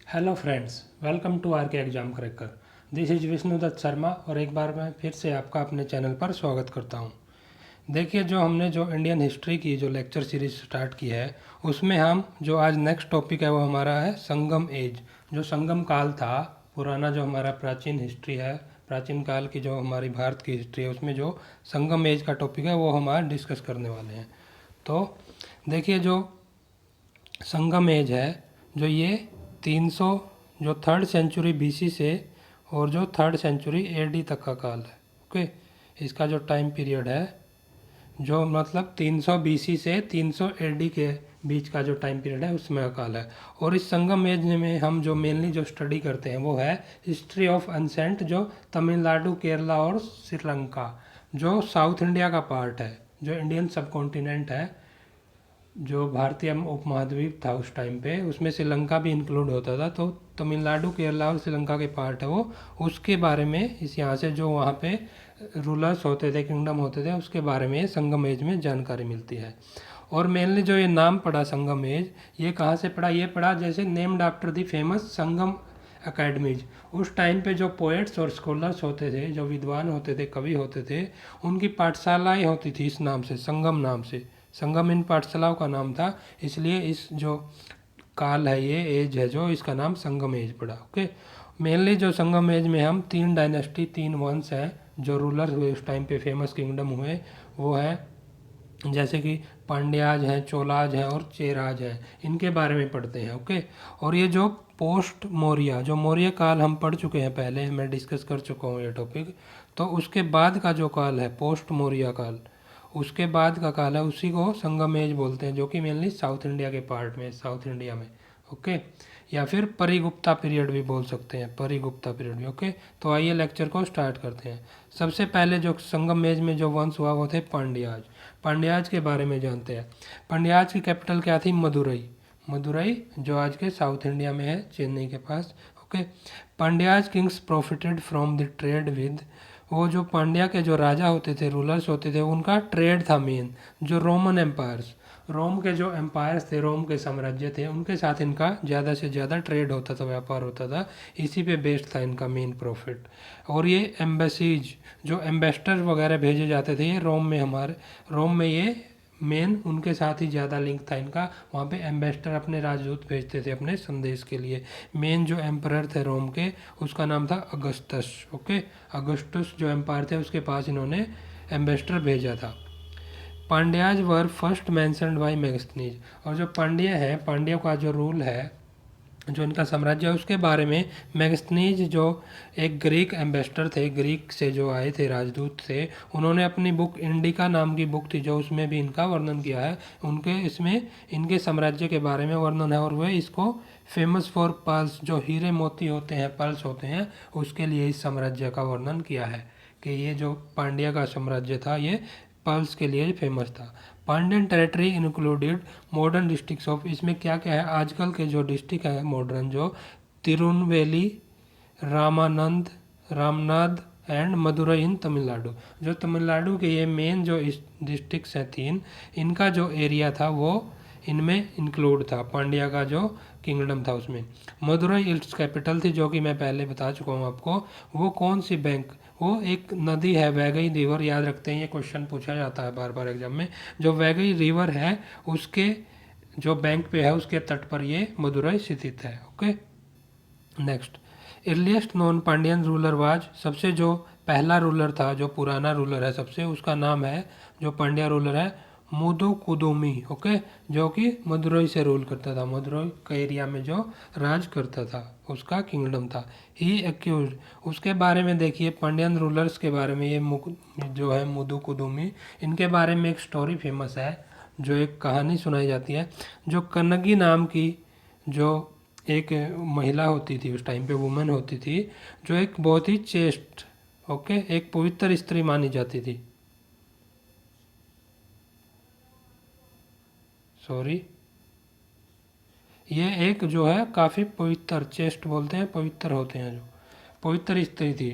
Hello friends, welcome to R K exam cracker. This is Vishnudutt Sharma और एक बार मैं फिर से आपका अपने चैनल पर स्वागत करता हूं। देखिए, हमने जो इंडियन हिस्ट्री की जो लेक्चर सीरीज स्टार्ट की है, उसमें हम जो आज नेक्स्ट टॉपिक है वो हमारा है संगम एज। जो संगम काल था, पुराना जो हमारा प्राचीन हिस्ट्री है, प्राचीन काल की जो हमारी भारत की हिस्ट्री है, उसमें जो संगम एज का टॉपिक है वो हम आज डिस्कस करने वाले हैं। तो देखिए, जो संगम एज है, जो ये 300 जो थर्ड सेंचुरी बीसी से और जो थर्ड सेंचुरी एडी तक का काल है। ओके, इसका जो टाइम पीरियड है, जो मतलब 300 बीसी से 300 एडी के बीच का जो टाइम पीरियड है, उसमें का काल है। और इस संगम एज में हम जो मेनली जो स्टडी करते हैं वो है हिस्ट्री ऑफ अनसेंट, जो तमिलनाडु, केरला और श्रीलंका, जो साउथ इंडिया का पार्ट है, जो इंडियन सब कॉन्टिनेंट है, जो भारतीय उपमहाद्वीप था उस टाइम पे, उसमें श्रीलंका भी इंक्लूड होता था। तो तमिलनाडु, केरला और श्रीलंका के पार्ट है वो, उसके बारे में इस यहाँ से जो वहाँ पे रूलर्स होते थे, किंगडम होते थे, उसके बारे में संगम एज में जानकारी मिलती है। और मेनली जो ये नाम पड़ा संगम एज, ये कहाँ से पड़ा? ये पड़ा जैसे named after the famous Sangam academies. उस टाइम पे जो पोएट्स और स्कॉलर्स होते थे, जो विद्वान होते थे, कवि होते थे, उनकी पाठशालाएँ होती थी इस नाम से, संगम नाम से। संगम इन पाठशालाओं का नाम था, इसलिए इस जो काल है, ये एज है, जो इसका नाम संगम एज पड़ा। ओके, मेनली जो संगम एज में हम 3 डायनेस्टी, 3 वंश हैं जो रूलर हुए उस टाइम पे, फेमस किंगडम हुए, वो है जैसे कि पांड्याज हैं, चोलाज हैं और चेराज हैं। इनके बारे में पढ़ते हैं। ओके, और ये जो पोस्ट मौर्य, जो मौर्य काल हम पढ़ चुके हैं पहले, मैं डिस्कस कर चुका हूँ ये टॉपिक। तो उसके बाद का जो काल है, पोस्ट मौर्य काल, उसके बाद का काल है, उसी को संगम एज बोलते हैं, जो कि मेनली साउथ इंडिया के पार्ट में, साउथ इंडिया में। ओके, या फिर परिगुप्ता पीरियड भी बोल सकते हैं, परिगुप्ता पीरियड भी। ओके, तो आइए लेक्चर को स्टार्ट करते हैं। सबसे पहले जो संगम एज में जो वंश हुआ वो थे पांड्याज। पांड्याज के बारे में जानते हैं। पांड्याज की कैपिटल क्या थी? मदुरई। मदुरई जो आज के साउथ इंडिया में है, चेन्नई के पास। Okay, Pandyas kings profited from the trade with, वो जो पांड्या के जो राजा होते थे, रूलर्स होते थे, उनका ट्रेड था मेन, जो रोमन एम्पायर्स, रोम के जो एम्पायर्स थे, रोम के साम्राज्य थे, उनके साथ इनका ज़्यादा से ज़्यादा ट्रेड होता था, व्यापार होता था। इसी पे बेस्ड था इनका मेन प्रॉफिट। और ये एम्बेसीज, जो एम्बेसडर वगैरह भेजे जाते थे, ये रोम में, हमारे रोम में ये मेन उनके साथ ही ज़्यादा लिंक था इनका। वहाँ पे एम्बेसडर अपने राजदूत भेजते थे अपने संदेश के लिए। मेन जो एम्परर थे रोम के, उसका नाम था अगस्टस। ओके, अगस्टस जो एम्पायर थे, उसके पास इन्होंने एम्बेसडर भेजा था। पांड्याज वर फर्स्ट मैंशनड बाई मैगस्थनीज, और जो पांड्य है, पांड्यों का जो रूल है, जो इनका साम्राज्य है, उसके बारे में मैगस्थनीज जो एक ग्रीक एम्बेसडर थे, ग्रीक से जो आए थे, राजदूत थे, उन्होंने अपनी बुक इंडिका नाम की बुक थी, जो उसमें भी इनका वर्णन किया है। उनके इसमें इनके साम्राज्य के बारे में वर्णन है, और वह इसको फेमस फॉर पर्ल्स, जो हीरे मोती होते हैं, पर्ल्स होते हैं, उसके लिए इस साम्राज्य का वर्णन किया है कि ये जो पांड्या का साम्राज्य था, ये पर्ल्स के लिए फेमस था। Pandyan territory included modern districts of, इसमें क्या क्या है, आजकल के जो डिस्ट्रिक्ट है मॉडर्न, जो तिरुनवेली, रामानंद, रामनाद एंड मदुरई इन तमिलनाडु। जो तमिलनाडु के ये मेन जो इस डिस्ट्रिक्ट्स हैं 3, इनका जो एरिया था वो इनमें इंक्लूड था, पांड्या का जो किंगडम था उसमें। मदुरई इट्स कैपिटल थी, जो कि मैं पहले बता चुका हूँ आपको। वो कौन सी बैंक, वो एक नदी है, वैगई रिवर, याद रखते हैं, ये क्वेश्चन पूछा जाता है बार बार एग्जाम में। जो वैगई रिवर है, उसके जो बैंक पे है, उसके तट पर ये मदुरई स्थित है। Okay, next, earliest non Pandyan ruler was, सबसे जो पहला रूलर था, जो पुराना रूलर है सबसे, उसका नाम है, जो पांड्या रूलर है, मुदुकुदुमी। ओके, जो कि मदुरई से रूल करता था, मदुरई के एरिया में जो राज करता था, उसका किंगडम था। ही एक्यूज, उसके बारे में देखिए, पांड्यन रूलर्स के बारे में, ये जो है मुदुकुदुमी, इनके बारे में एक स्टोरी फेमस है, जो एक कहानी सुनाई जाती है। जो कन्नगी नाम की जो एक महिला होती थी, उस टाइम पे वुमेन होती थी, जो एक बहुत ही चेस्ट, ओके, एक पवित्र स्त्री मानी जाती थी। सॉरी, ये एक जो है काफ़ी पवित्र, चेस्ट बोलते हैं, पवित्र होते हैं, जो पवित्र स्त्री थी।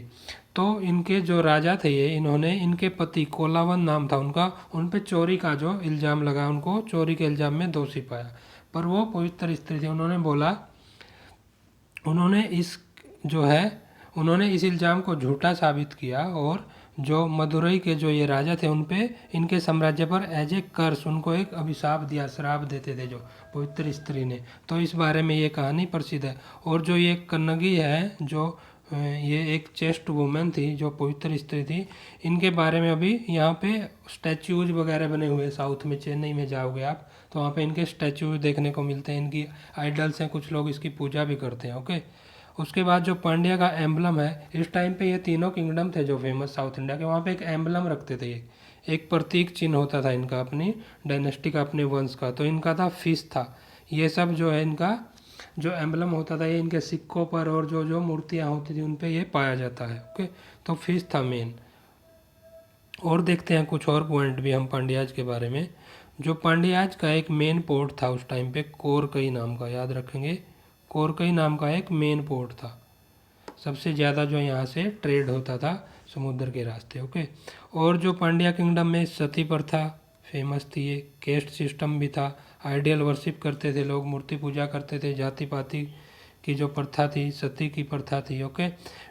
तो इनके जो राजा थे ये, इन्होंने इनके पति, कोलावन नाम था उनका, उन पे चोरी का जो इल्ज़ाम लगा, उनको चोरी के इल्ज़ाम में दोषी पाया। पर वो पवित्र स्त्री थी, उन्होंने बोला उन्होंने इस जो है उन्होंने इस इल्ज़ाम को झूठा साबित किया और जो मदुरई के जो ये राजा थे उन पे इनके साम्राज्य पर एज ए कर्स उनको एक अभिशाप दिया, श्राप देते थे जो पवित्र स्त्री ने। तो इस बारे में ये कहानी प्रसिद्ध है। और जो ये कन्नगी है जो ये एक चेस्ट वुमेन थी जो पवित्र स्त्री थी, इनके बारे में अभी यहाँ पे स्टैच्यूज वगैरह बने हुए हैं। साउथ में चेन्नई में जाओगे आप तो वहाँ पे इनके स्टैच्यू देखने को मिलते हैं, इनकी आइडल्स हैं, कुछ लोग इसकी पूजा भी करते हैं। ओके, उसके बाद जो पांड्या का एम्बलम है, इस टाइम पे ये तीनों किंगडम थे जो फेमस साउथ इंडिया के, वहाँ पे एक एम्बलम रखते थे। ये एक प्रतीक चिन्ह होता था इनका, अपनी डायनेस्टी का, अपने वंश का। तो इनका था फिश था। ये सब जो है इनका जो एम्बलम होता था ये इनके सिक्कों पर और जो जो मूर्तियाँ होती थी उन पे ये पाया जाता है। ओके, तो फिश था मेन। और देखते हैं कुछ और पॉइंट भी हम पांड्याज के बारे में। जो पांड्याज का एक मेन पोर्ट था उस टाइम पे, कोरकई नाम का, याद रखेंगे, कोरकई नाम का एक मेन पोर्ट था। सबसे ज़्यादा जो यहाँ से ट्रेड होता था समुद्र के रास्ते। ओके, और जो पांड्या किंगडम में सती प्रथा फेमस थी, ये केस्ट सिस्टम भी था, आइडियल वर्शिप करते थे लोग, मूर्ति पूजा करते थे, जाति पाति की जो प्रथा थी, सती की प्रथा थी। Okay,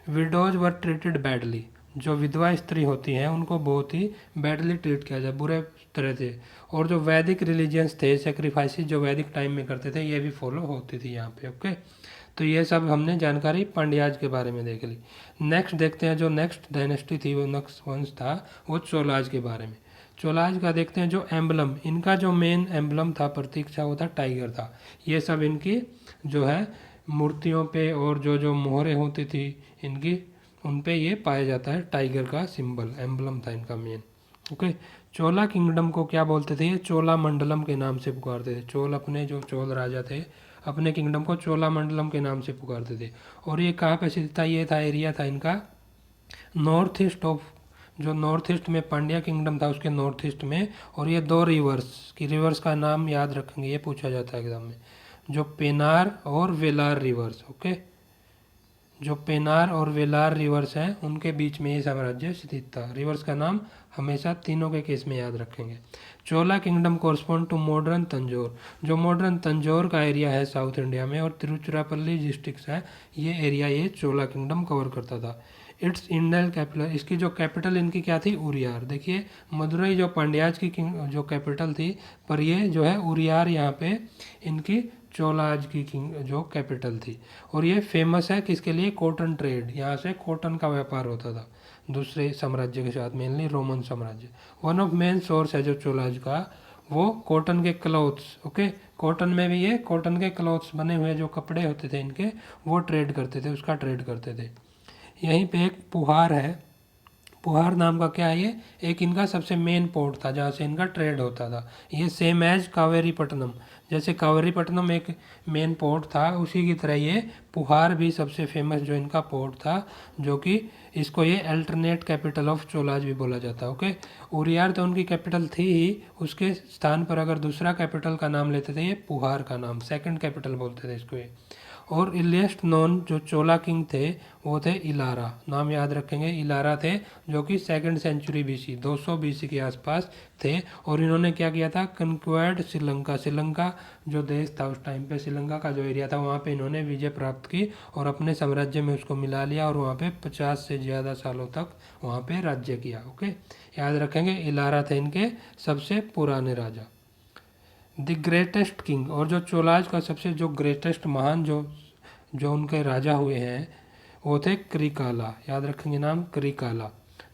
widows were treated badly, जो विधवा स्त्री होती हैं उनको बहुत ही बैडली ट्रीट किया जाए, बुरे तरह से। और जो वैदिक रिलीजियंस थे, सेक्रीफाइसेस जो वैदिक टाइम में करते थे, ये भी फॉलो होती थी यहाँ पे। ओके, तो ये सब हमने जानकारी पांड्याज के बारे में देख ली। नेक्स्ट देखते हैं, जो नेक्स्ट डायनेस्टी थी, वो नेक्स्ट वंश था, वो चोलाज के बारे में। चोलाज का देखते हैं, जो एम्बलम, इनका जो मेन एम्बलम था, प्रतीक था, वो था टाइगर था। ये सब इनकी जो है मूर्तियों पे और जो जो मोहरें होती थी इनकी, उन पे ये पाया जाता है, टाइगर का सिंबल एम्बलम था इनका मेन। ओके, चोला किंगडम को क्या बोलते थे, ये चोला मंडलम के नाम से पुकारते थे। चोल अपने जो चोल राजा थे अपने किंगडम को चोला मंडलम के नाम से पुकारते थे। और ये कहाँ पे स्थित था, ये था एरिया था इनका नॉर्थ ईस्ट ऑफ, जो नॉर्थ ईस्ट में पांड्या किंगडम था उसके नॉर्थ ईस्ट में। और ये दो रिवर्स की, रिवर्स का नाम याद रखेंगे, ये पूछा जाता है एग्जाम में, जो पेनार और वेलार रिवर्स। ओके, जो पेनार और वेलार रिवर्स हैं उनके बीच में ये साम्राज्य स्थित था। रिवर्स का नाम हमेशा तीनों के केस में याद रखेंगे। Chola kingdom correspond to modern Tanjore, जो मॉडर्न तंजौर का एरिया है साउथ इंडिया में, और तिरुचिरापल्ली डिस्ट्रिक्ट है, ये एरिया ये चोला किंगडम कवर करता था। इट्स इंडियन कैपिटल, इसकी जो कैपिटल इनकी क्या थी, उरियार। देखिए मदुरई जो पांड्याज की जो कैपिटल थी, पर ये जो है उरियार यहाँ पे इनकी चोलाज की किंग जो कैपिटल थी। और ये फेमस है किसके लिए, कॉटन ट्रेड, यहाँ से कॉटन का व्यापार होता था दूसरे साम्राज्य के साथ, मेनली रोमन साम्राज्य। वन ऑफ मेन सोर्स है जो चोलाज का, वो कॉटन के क्लॉथ्स। ओके, कॉटन में भी ये कॉटन के क्लॉथ्स बने हुए जो कपड़े होते थे इनके, वो ट्रेड करते थे, उसका ट्रेड करते थे। यहीं पे एक पुहार है, पुहार नाम का क्या है, ये एक इनका सबसे मेन पोर्ट था जहाँ से इनका ट्रेड होता था। ये सेम एज कावेरीपट्टनम, जैसे कावेरीपट्टनम एक मेन पोर्ट था, उसी की तरह ये पुहार भी सबसे फेमस जो इनका पोर्ट था, जो कि इसको ये अल्टरनेट कैपिटल ऑफ चोलाज भी बोला जाता है। ओके, उरियार तो उनकी कैपिटल थी ही, उसके स्थान पर अगर दूसरा कैपिटल का नाम लेते थे, ये पुहार का नाम सेकंड कैपिटल बोलते थे इसको ये। और इलियस्ट नॉन जो चोला किंग थे वो थे इलारा, नाम याद रखेंगे, इलारा थे, जो कि सेकंड सेंचुरी बीसी 200 बीसी के आसपास थे। और इन्होंने क्या किया था, कन्क्वायर्ड श्रीलंका, श्रीलंका जो देश था उस टाइम पे, श्रीलंका का जो एरिया था वहाँ पे इन्होंने विजय प्राप्त की और अपने साम्राज्य में उसको मिला लिया, और वहाँ पे 50 से ज़्यादा सालों तक वहाँ पे राज्य किया। ओके, याद रखेंगे, इलारा थे इनके सबसे पुराने राजा। द ग्रेटेस्ट किंग, और जो चोलाज का सबसे जो ग्रेटेस्ट महान जो उनके राजा हुए हैं वो थे क्रिकाला, याद रखेंगे नाम क्रिकाला।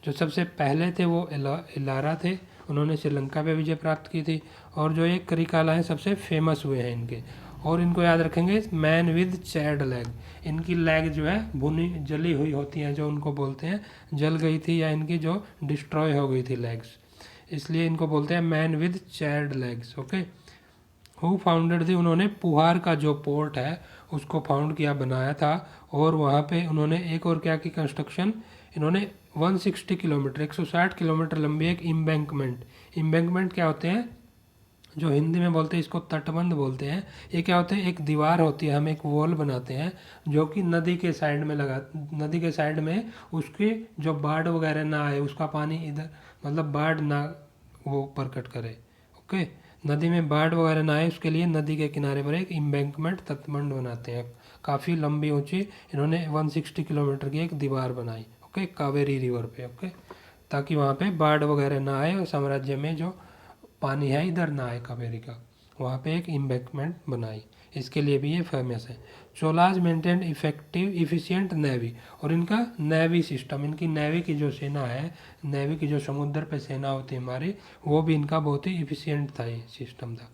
जो सबसे पहले थे वो इलारा थे, उन्होंने श्रीलंका पे विजय प्राप्त की थी। और जो ये क्रिकाला हैं सबसे फेमस हुए हैं इनके। और इनको याद रखेंगे मैन विद चैड लेग, इनकी लेग जो है भुनी जली हुई होती हैं, जो उनको बोलते हैं जल गई थी या इनकी जो डिस्ट्रॉय हो गई थी लेग्स, इसलिए इनको बोलते हैं man with Chad legs. Okay, who founded थी, उन्होंने पुहार का जो पोर्ट है उसको फाउंड किया, बनाया था। और वहाँ पे उन्होंने एक और क्या की कंस्ट्रक्शन, इन्होंने 160 किलोमीटर 160 किलोमीटर लंबी एक इम्बैंकमेंट, इम्बैंकमेंट क्या होते हैं, जो हिंदी में बोलते हैं इसको तटबंध बोलते हैं। ये क्या होते हैं, एक दीवार होती है, हम एक वॉल बनाते हैं जो कि नदी के साइड में लगा, नदी के साइड में उसकी जो बाढ़ वगैरह ना आए, उसका पानी इधर मतलब बाढ़ ना वो प्रकट करे। ओके, नदी में बाढ़ वगैरह ना आए उसके लिए नदी के किनारे पर एक एम्बैंकमेंट तटबंध बनाते हैं। काफ़ी लंबी ऊंची इन्होंने 160 किलोमीटर की एक दीवार बनाई, ओके, कावेरी रिवर पे, ओके, ताकि वहाँ पे बाढ़ वगैरह ना आए और साम्राज्य में जो पानी है इधर ना आए कावेरी का। वहाँ पे एक एम्बैंकमेंट बनाई, इसके लिए भी ये फेमस है। Cholas maintain effective efficient navy, और इनका नेवी सिस्टम, इनकी नेवी की जो सेना है, नेवी की जो समुद्र पे सेना होती है हमारी, वो भी इनका बहुत ही इफिशिएंट था, ये सिस्टम था।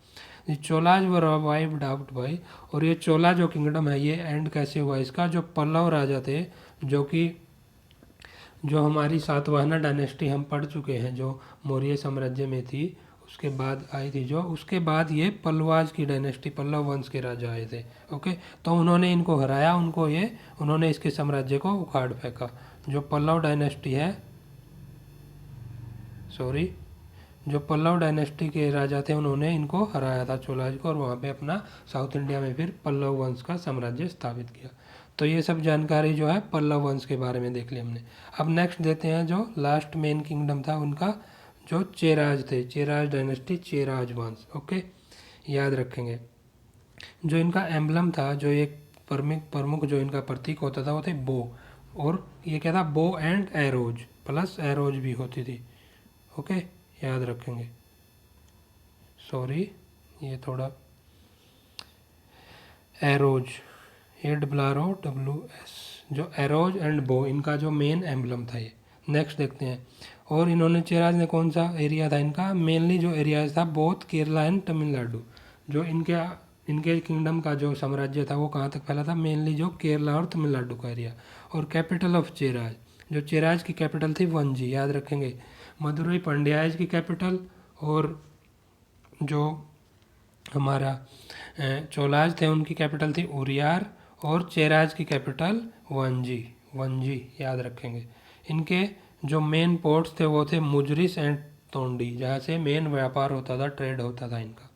ये चोलाज वर वाइप्ड आउट बाय, और ये चोला जो किंगडम है ये एंड कैसे हुआ इसका, जो पल्लव राजा थे, जो हमारी सातवाहना डायनेस्टी हम पढ़ चुके हैं, जो मौर्य साम्राज्य में थी, उसके बाद आई थी जो, उसके बाद ये पल्लवाज की डायनेस्टी, पल्लव वंश के राजा आए थे, ओके। तो उन्होंने इनको हराया, उन्होंने इसके साम्राज्य को उखाड़ फेंका। जो पल्लव डायनेस्टी है, सॉरी, जो पल्लव डायनेस्टी के राजा थे उन्होंने इनको हराया था चोलाज को, और वहाँ पे अपना साउथ इंडिया में फिर पल्लव वंश का साम्राज्य स्थापित किया। तो ये सब जानकारी जो है पल्लव वंश के बारे में देख ली हमने। अब नेक्स्ट देते हैं जो लास्ट मेन किंगडम था उनका, जो चेराज थे, चेराज डायनेस्टी, चेराज वंश, ओके, याद रखेंगे। जो इनका एम्बलम था, जो एक प्रमुख जो इनका प्रतीक होता था वो थे बो, और ये क्या था, bow and arrows, plus arrows भी होती थी, ओके, याद रखेंगे। सॉरी, ये थोड़ा एरोज, ARROWS, जो एरोज एंड बो, इनका जो मेन एम्बलम था ये। नेक्स्ट देखते हैं। और इन्होंने चेराज ने कौन सा एरिया था इनका, मेनली जो एरियाज था बोथ केरला एंड तमिलनाडु, जो इनके किंगडम का जो साम्राज्य था वो कहाँ तक फैला था, मेनली जो केरला और तमिलनाडु का एरिया। और कैपिटल ऑफ चेराज, जो चेराज की कैपिटल थी वंजी, याद रखेंगे। मदुरई पांड्याज की कैपिटल, और जो हमारा चोलाज थे उनकी कैपिटल थी उरियार, और चेराज की कैपिटल वंजी, वंजी याद रखेंगे। इनके जो मेन पोर्ट्स थे वो थे मुजरिस एंड तोंडी, जहाँ से मेन व्यापार होता था, ट्रेड होता था इनका।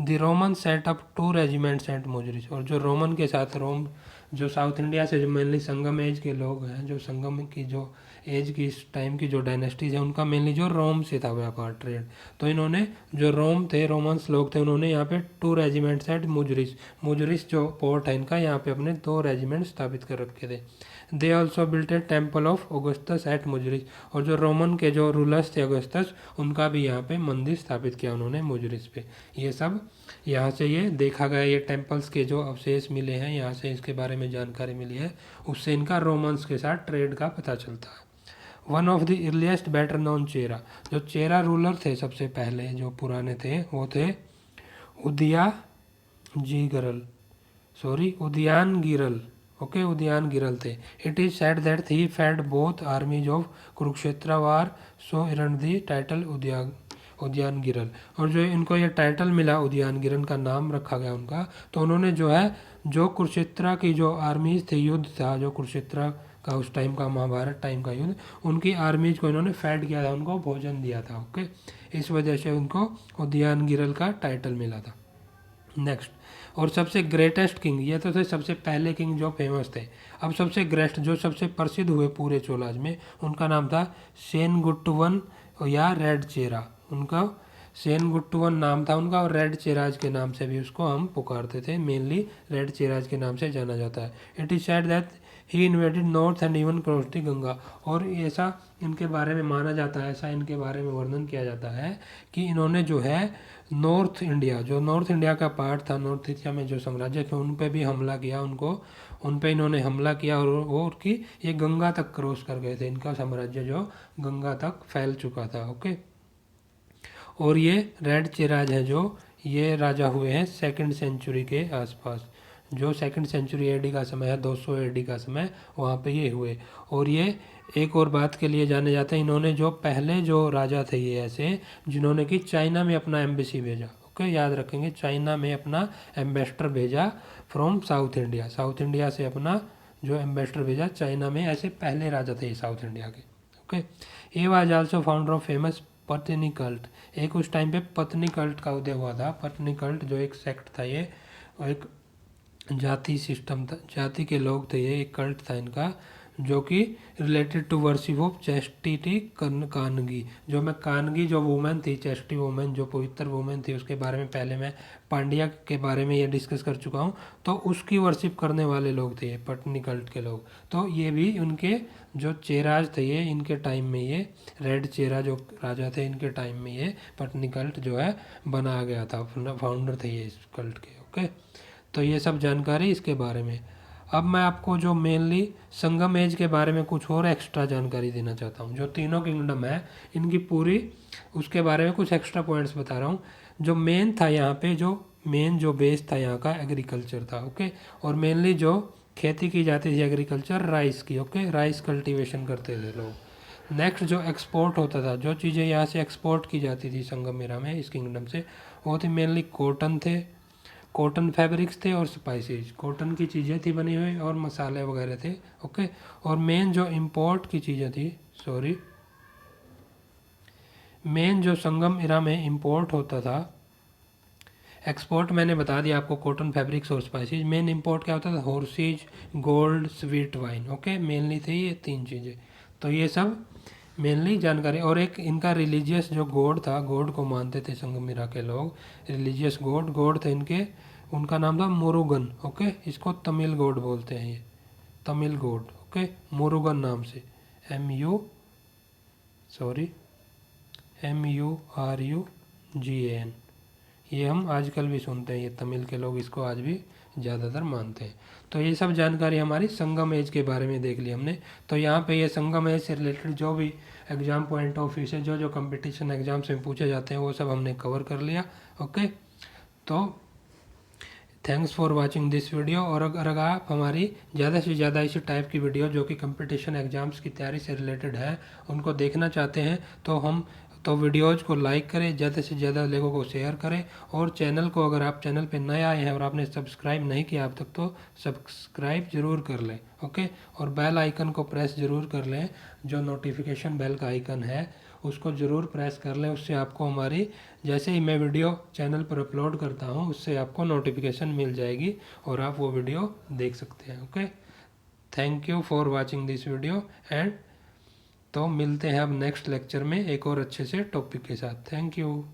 The Roman set up 2 regiments at Muziris, और जो रोमन के साथ रोम, जो साउथ इंडिया से जो मेनली संगम एज के लोग हैं, जो संगम की जो एज की इस टाइम की जो डायनेस्टीज है उनका मेनली जो रोम से था व्यापार, ट्रेड। तो इन्होंने जो रोम थे, रोमन्स लोग थे, उन्होंने यहाँ पे 2 रेजिमेंट्स एट मुजरिस, मुजरिस जो पोर्ट है इनका, यहाँ पे अपने 2 रेजिमेंट स्थापित कर रखे थे। They also built a temple of Augustus at Muziris, और जो रोमन के जो रूलर्स थे ऑगस्टस, उनका भी यहाँ पे मंदिर स्थापित किया उन्होंने मुजरिस पे। ये सब यहाँ से ये देखा गया, ये टेम्पल्स के जो अवशेष मिले हैं, यहाँ से इसके बारे में जानकारी मिली है, उससे इनका रोमन्स के साथ ट्रेड का पता चलता है। One of the earliest better known Chera, जो चेरा रूलर थे सबसे पहले जो पुराने थे वो थे उदयान गिरल, ओके, उदयान गिरल थे। It is said that he fed both armies of Kurukshetra war, so earned the title Udiyan Cheral. और जो इनको ये टाइटल मिला, उदयान गिरल का नाम रखा गया उनका, तो उन्होंने जो है जो कुरुक्षेत्र की जो आर्मीज थे, युद्ध था जो कुरुक्षेत्र का उस टाइम का, महाभारत टाइम का युद्ध, उनकी आर्मीज को इन्होंने फैड किया था, उनको भोजन दिया था, ओके, इस वजह से उनको उदयान गिरल का टाइटल मिला था। नेक्स्ट, और सबसे ग्रेटेस्ट किंग, ये तो थे सबसे पहले किंग जो फेमस थे। अब सबसे ग्रेट जो सबसे प्रसिद्ध हुए पूरे चोलाज में, उनका नाम था सेनगुट्टुवन या रेड चेरा। उनका सेनगुट्टुवन नाम था उनका, और रेड चेराज के नाम से भी उसको हम पुकारते थे, मेनली रेड चेराज के नाम से जाना जाता है। It is said that he invaded north and even cross the Ganga, और ऐसा इनके बारे में माना जाता है, ऐसा इनके बारे में वर्णन किया जाता है कि इन्होंने जो है नॉर्थ इंडिया, जो नॉर्थ इंडिया का पार्ट था, नॉर्थ एशिया में जो साम्राज्य थे उन पे भी हमला किया, उन पे इन्होंने हमला किया, और कि ये गंगा तक क्रॉस कर गए थे, इनका साम्राज्य जो गंगा तक फैल चुका था, ओके। और ये रेड चेराज है जो ये राजा हुए हैं 2nd सेंचुरी के आसपास, जो 2nd सेंचुरी एडी का समय है, 200 एडी का समय, वहाँ पे ये हुए। और ये एक और बात के लिए जाने जाते हैं, इन्होंने जो पहले जो राजा थे ये ऐसे, जिन्होंने कि चाइना में अपना एम्बेसी भेजा, ओके, याद रखेंगे, चाइना में अपना एम्बेसडर भेजा from south India, south India से अपना जो एम्बेसडर भेजा चाइना में, ऐसे पहले राजा थे साउथ इंडिया के, ओके। ये was also founder of famous पत्नी कल्ट, एक उस टाइम पे पत्नी कल्ट का उदय हुआ था। पत्नी कल्ट जो एक सेक्ट था, ये एक जाति सिस्टम था, जाति के लोग थे, ये एक कल्ट था इनका, जो कि related to worship of chastity Kannagi. जो मैं कानगी जो वुमेन थी, चैस्टी वुमेन, जो पवित्र वुमेन थी, उसके बारे में पहले मैं पांड्या के बारे में ये डिस्कस कर चुका हूँ। तो उसकी वर्शिप करने वाले लोग थे पटनी कल्ट के लोग। तो ये भी उनके जो चेराज थे, ये इनके टाइम में, ये रेड चेरा जो राजा थे, इनके टाइम में ये पटनी कल्ट जो है बनाया गया था, फाउंडर थे ये इस कल्ट के। ओके, तो ये सब जानकारी इसके बारे में। अब मैं आपको जो मेनली संगम एज के बारे में कुछ और एक्स्ट्रा जानकारी देना चाहता हूँ। जो तीनों किंगडम है इनकी पूरी, उसके बारे में कुछ एक्स्ट्रा पॉइंट्स बता रहा हूँ। जो मेन था यहाँ पे, जो मेन जो बेस था यहाँ का एग्रीकल्चर था। ओके, और मेनली जो खेती की जाती थी एग्रीकल्चर, राइस की। ओके, राइस कल्टीवेशन करते थे लोग। नेक्स्ट जो एक्सपोर्ट होता था, जो चीज़ें यहाँ से एक्सपोर्ट की जाती थी संगमेरा में इस किंगडम से, वो थी मेनली कॉटन थे, कॉटन फैब्रिक्स थे और स्पाइसेस, कॉटन की चीज़ें थी बनी हुई और मसाले वगैरह थे। ओके, और मेन जो इंपोर्ट की चीज़ें थी, सॉरी, मेन जो संगम इरा में इंपोर्ट होता था, एक्सपोर्ट मैंने बता दिया आपको, कॉटन फैब्रिक्स और स्पाइसेस। मेन इंपोर्ट क्या होता था, horse's, gold, sweet wine. Okay, mainly थे ये तीन चीज़ें। तो ये सब मेनली जानकारी। और एक इनका रिलीजियस जो गॉड था, गॉड को मानते थे संगमिरा के लोग, रिलीजियस गॉड थे इनके, उनका नाम था मुरुगन। ओके, इसको तमिल गॉड बोलते हैं, ये तमिल गॉड। ओके, मुरुगन नाम से, MURUGAN। ये हम आजकल भी सुनते हैं, ये तमिल के लोग इसको आज भी ज़्यादातर मानते हैं। तो ये सब जानकारी हमारी संगम एज के बारे में देख ली हमने। तो यहाँ पे ये संगम एज से रिलेटेड जो भी एग्ज़ाम पॉइंट ऑफ व्यू से जो कंपटीशन एग्जाम से पूछे जाते हैं वो सब हमने कवर कर लिया। ओके, तो thanks for watching this video. और अगर आप हमारी ज़्यादा से ज़्यादा इसी टाइप की वीडियो जो कि कंपटीशन एग्जाम्स की तैयारी से रिलेटेड है उनको देखना चाहते हैं, तो वीडियोज़ को लाइक करें, ज़्यादा से ज़्यादा लोगों को शेयर करें। और चैनल को, अगर आप चैनल पे नए आए हैं और आपने सब्सक्राइब नहीं किया अब तक, तो सब्सक्राइब ज़रूर कर लें। ओके, और बेल आइकन को प्रेस ज़रूर कर लें, जो नोटिफिकेशन बेल का आइकन है उसको ज़रूर प्रेस कर लें। उससे आपको हमारी, जैसे ही मैं वीडियो चैनल पर अपलोड करता हूँ, उससे आपको नोटिफिकेशन मिल जाएगी और आप वो वीडियो देख सकते हैं। Okay, thank you for watching this video and तो मिलते हैं अब नेक्स्ट लेक्चर में एक और अच्छे से टॉपिक के साथ। Thank you.